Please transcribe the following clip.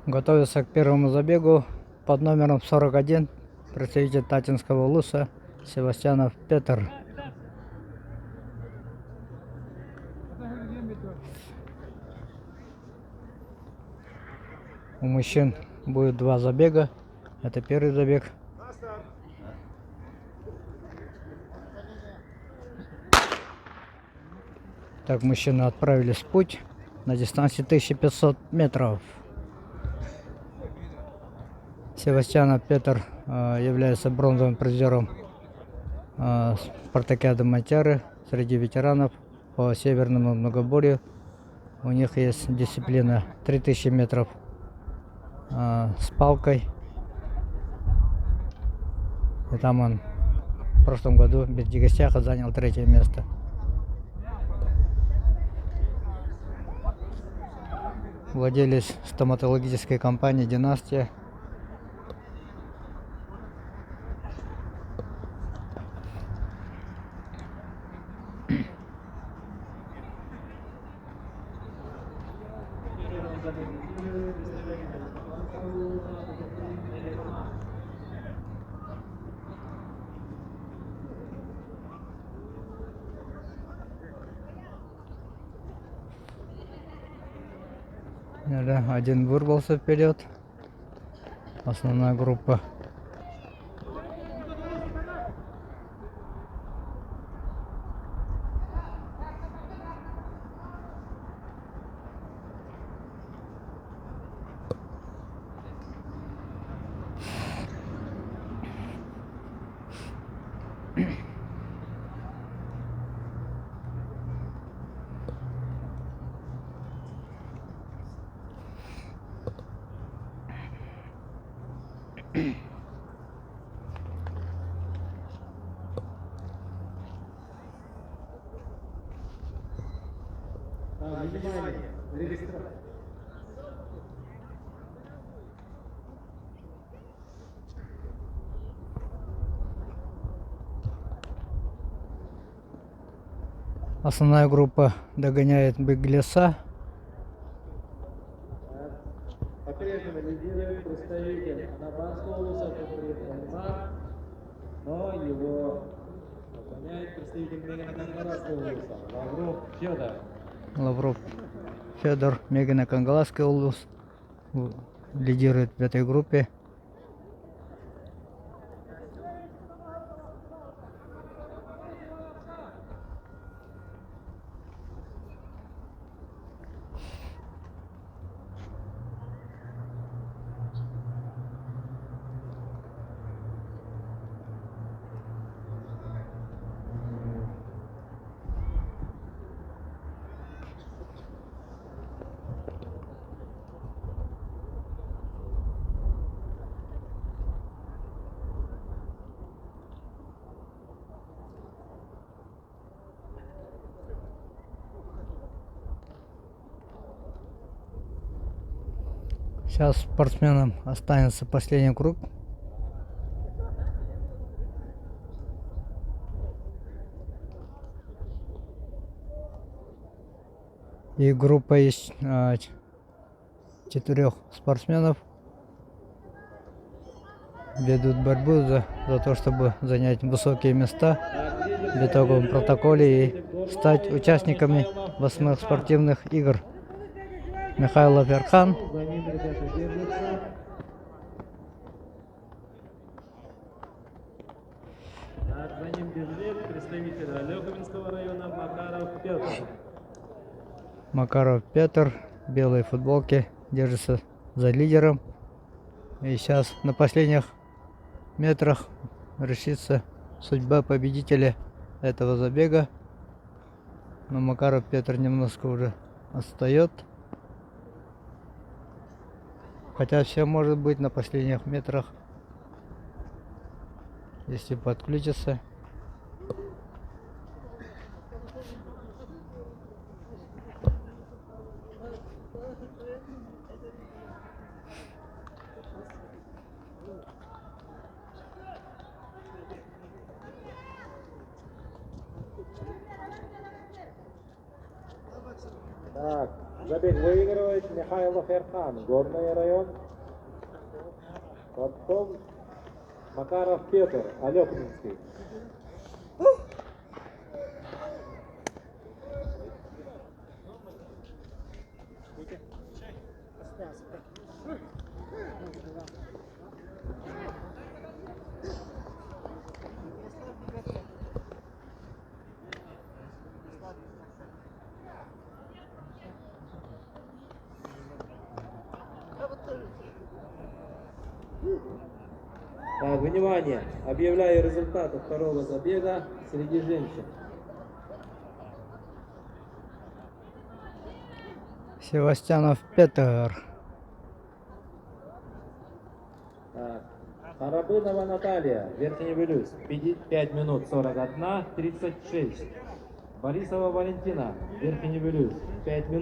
Готовится к первому забегу под номером 41 представитель Татинского улуса Севастьянов Петр. У мужчин будет два забега. Это первый забег. Так, мужчины отправились в путь на дистанции 1500 метров. Севастьянов Петр является бронзовым призером спартакиады Матяры среди ветеранов по северному многоборью. У них есть дисциплина 3000 метров с палкой. И там он в прошлом году без Дегостяха занял 3-е место. Владелец стоматологической компании «Династия». Один вырвался вперед. Основная группа. Основная группа догоняет Беглеса. По-прежнему лидирует представитель Анапанского улуса, но его догоняет представитель Мегано-Кангаласского улуса Лавров Федор. Лавров Федор, Мегано-Кангаласский улус, лидирует в этой группе. Сейчас спортсменам останется последний круг. И группа из 4 спортсменов ведут борьбу за то, чтобы занять высокие места в итоговом протоколе и стать участниками 8-х спортивных игр. Михайлов Верхан. За ним бежит представитель Алёховинского района Макаров Петр. Макаров Петр в белой футболке держится за лидером. И сейчас на последних метрах решится судьба победителя этого забега. Но Макаров Петр немножко уже отстает. Хотя все может быть на последних метрах, если подключится. Так, Забег выигрывает Михайлов Эрхан, Горный район. Потом Макаров Петр, Алекминский. Так, внимание, объявляю результаты второго забега среди женщин. Севастьянов Петр. Так, Харабынова Наталья, Верхний Вилюс, 5 минут 41, 36. Борисова Валентина, Верхний Вилюс, 5 минут.